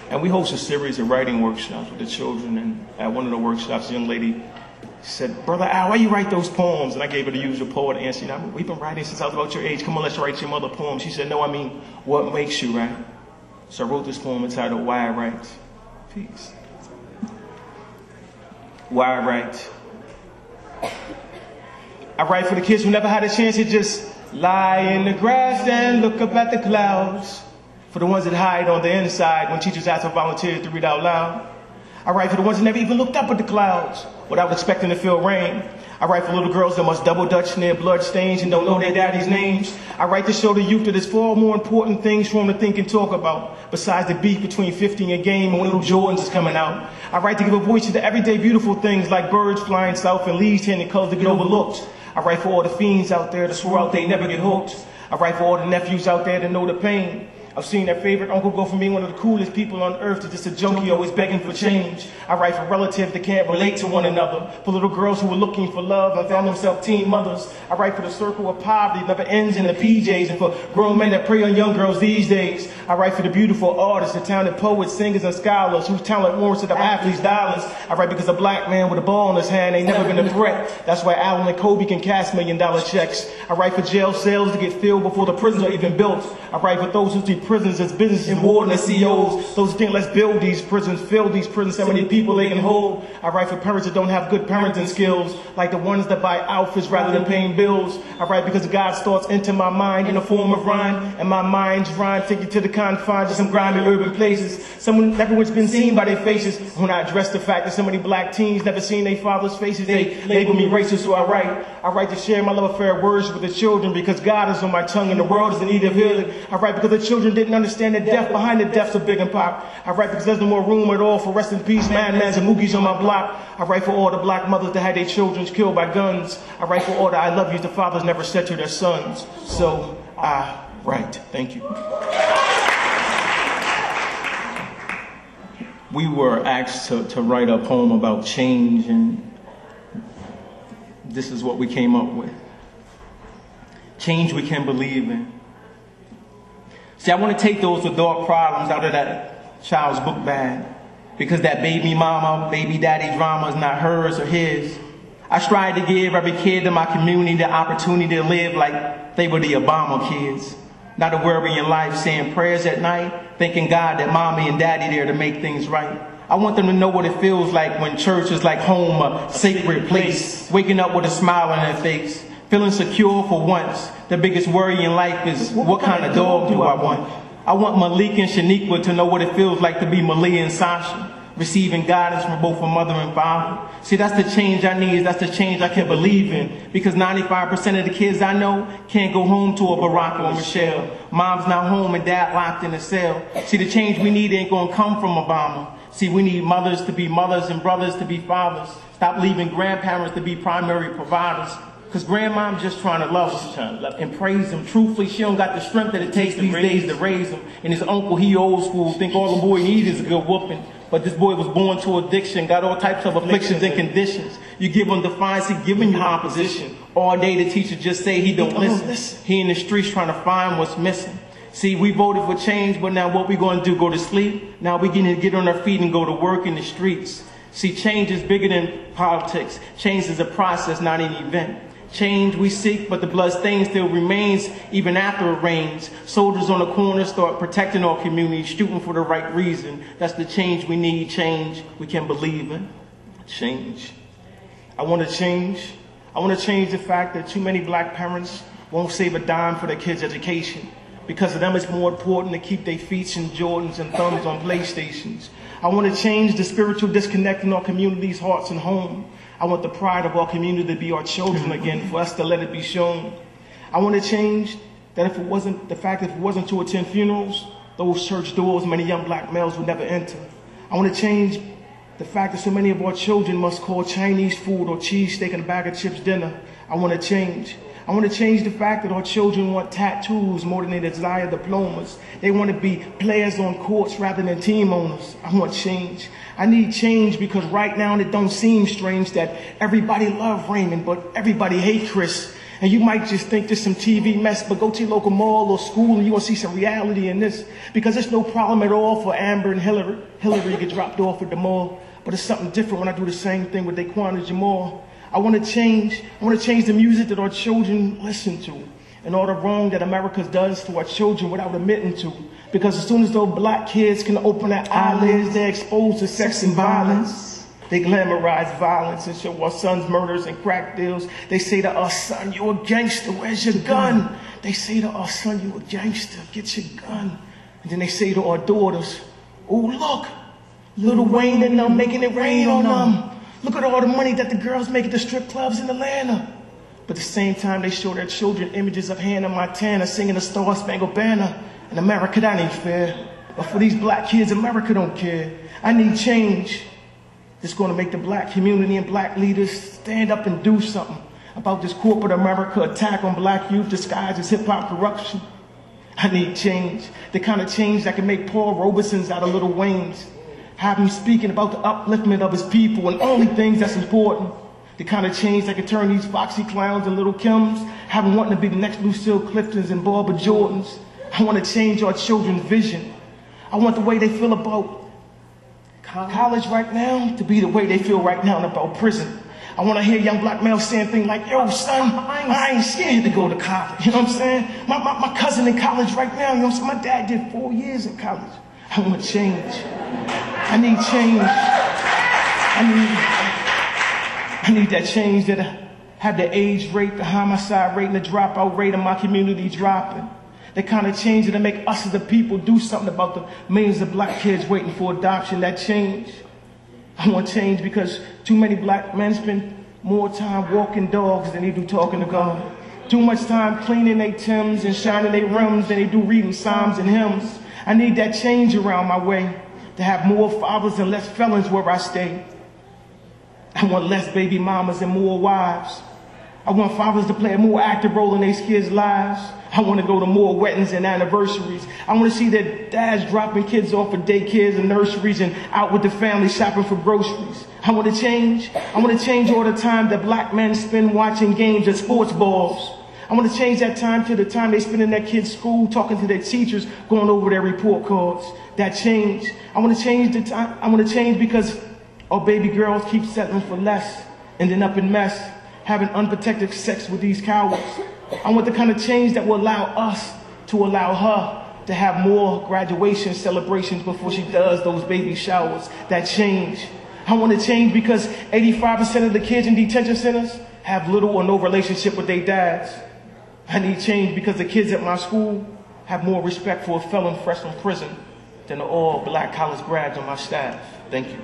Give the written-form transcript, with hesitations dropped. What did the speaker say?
And we host a series of writing workshops with the children. And at one of the workshops, a young lady said, "Brother Al, why you write those poems?" And I gave her the usual poet answer. You know, we've been writing since I was about your age. Come on, let's write your mother poem. She said, "No, I mean, what makes you write?" So I wrote this poem entitled, "Why I Write." Peace. Why I write. I write for the kids who never had a chance to just lie in the grass and look up at the clouds. For the ones that hide on the inside when teachers ask for volunteers to read out loud. I write for the ones that never even looked up at the clouds without expecting to feel rain. I write for little girls that must double dutch in their blood stains and don't know their daddy's names. I write to show the youth that there's far more important things for them to think and talk about besides the beef between 50 and a game and when little Jordans is coming out. I write to give a voice to the everyday beautiful things like birds flying south and leaves turning colors that get overlooked. I write for all the fiends out there that swore out they never get hooked. I write for all the nephews out there that know the pain. I've seen their favorite uncle go from being one of the coolest people on earth to just a junkie always begging for change. I write for relatives that can't relate to one another, for little girls who are looking for love and found themselves teen mothers. I write for the circle of poverty that never ends in the PJs, and for grown men that prey on young girls these days. I write for the beautiful artists, the talented poets, singers, and scholars whose talent warrants the athletes' dollars. I write because a black man with a ball in his hand ain't never been a threat. That's why Allen and Kobe can cash $1 million checks. I write for jail cells to get filled before the prisons are even built. I write for those who see prisons as business and war and as CEOs. Those who think let's build these prisons, fill these prisons, so many people they can hold. I write for parents that don't have good parenting skills, like the ones that buy outfits rather than paying bills. I write because God's thoughts enter my mind in the form of rhyme, and my mind's rhyme take you to the confines of some grimy urban places. Someone everyone's been seen by their faces. When I address the fact that so many black teens never seen their father's faces, they label me racist, so I write to share my love affair words with the children because God is on my tongue and the world is in need of healing. I write because the children didn't understand the death behind the deaths of Big and Pop. I write because there's no more room at all for rest in peace, madmans and moogies on my block. I write for all the black mothers that had their children killed by guns. I write for all the I love yous the fathers never said to their sons. So I write. Thank you. We were asked to write a poem about change, and this is what we came up with. Change we can believe in. See, I want to take those adult problems out of that child's book bag, because that baby mama, baby daddy drama is not hers or his. I strive to give every kid in my community the opportunity to live like they were the Obama kids. Not to worry in life, saying prayers at night, thanking God that mommy and daddy there to make things right. I want them to know what it feels like when church is like home, a sacred place, waking up with a smile on their face, feeling secure for once. The biggest worry in life is, what kind of dog do I want? I want Malik and Shaniqua to know what it feels like to be Malia and Sasha, receiving guidance from both a mother and father. See, that's the change I need. That's the change I can believe in. Because 95% of the kids I know can't go home to a Barack or Michelle. Mom's not home and dad locked in a cell. See, the change we need ain't gonna come from Obama. See, we need mothers to be mothers and brothers to be fathers. Stop leaving grandparents to be primary providers. Because grandmom's just trying to love us and praise him. Truthfully, she don't got the strength that it takes these days to raise him. And his uncle, he old school, think all the boy needs is a good whooping. But this boy was born to addiction, got all types of afflictions and conditions. You give him defiance, he giving you opposition. All day the teacher just say he don't listen. He in the streets trying to find what's missing. See, we voted for change, but now what we going to do? Go to sleep? Now we getting to get on our feet and go to work in the streets. See, change is bigger than politics. Change is a process, not an event. Change we seek, but the blood stain still remains even after it rains. Soldiers on the corner start protecting our community, shooting for the right reason. That's the change we need, change we can believe in. Change. I want to change. I want to change the fact that too many black parents won't save a dime for their kids' education. Because of them, it's more important to keep their feet in Jordans and thumbs on PlayStations. I want to change the spiritual disconnect in our communities, hearts, and home. I want the pride of our community to be our children again, for us to let it be shown. I want to change that if it wasn't to attend funerals, those church doors many young black males would never enter. I want to change the fact that so many of our children must call Chinese food or cheesesteak and a bag of chips dinner. I want to change. I want to change the fact that our children want tattoos more than they desire diplomas. They want to be players on courts rather than team owners. I want change. I need change because right now it don't seem strange that everybody love Raymond, but everybody hate Chris. And you might just think this some TV mess, but go to your local mall or school and you're going to see some reality in this. Because it's no problem at all for Amber and Hillary to get dropped off at the mall. But it's something different when I do the same thing with Daquan and Jamal. I want to change the music that our children listen to. And all the wrong that America does to our children without admitting to. Because as soon as those black kids can open their eyelids, they're exposed to sex and violence. They glamorize violence and show our sons murders and crack deals. They say to our son, you a gangster, where's your gun? They say to our son, you a gangster, get your gun. And then they say to our daughters, oh look, Lil Wayne and them making it rain on them. Look at all the money that the girls make at the strip clubs in Atlanta. But at the same time, they show their children images of Hannah Montana singing the Star Spangled Banner. In America, that ain't fair. But for these black kids, America don't care. I need change. It's going to make the black community and black leaders stand up and do something about this corporate America attack on black youth disguised as hip-hop corruption. I need change, the kind of change that can make Paul Robesons out of Lil Wayne's, have him speaking about the upliftment of his people and only things that's important, the kind of change that can turn these Foxy Clowns and Little Kims, have them wanting to be the next Lucille Cliftons and Barbara Jordans. I want to change our children's vision. I want the way they feel about college right now to be the way they feel right now about prison. I want to hear young black males saying things like, yo, son, I ain't scared to go to college. You know what I'm saying? My cousin in college right now, you know what I'm saying? My dad did 4 years in college. I want to change. I need change. I need that change that have the age rate, the homicide rate, and the dropout rate in my community dropping. The kind of change that'll make us as a people do something about the millions of black kids waiting for adoption. That change. I want change because too many black men spend more time walking dogs than they do talking to God. Too much time cleaning their Timbs and shining their rims than they do reading psalms and hymns. I need that change around my way to have more fathers and less felons where I stay. I want less baby mamas and more wives. I want fathers to play a more active role in their kids' lives. I want to go to more weddings and anniversaries. I want to see their dads dropping kids off at daycares and nurseries and out with the family shopping for groceries. I want to change. I want to change all the time that black men spend watching games at sports balls. I want to change that time to the time they spend in their kids' school talking to their teachers, going over their report cards. That change. I want to change the time. I want to change because our baby girls keep settling for less, ending up in mess, having unprotected sex with these cowards. I want the kind of change that will allow us to allow her to have more graduation celebrations before she does those baby showers. That change. I want to change because 85% of the kids in detention centers have little or no relationship with their dads. I need change because the kids at my school have more respect for a felon fresh from prison than the all black college grads on my staff. Thank you.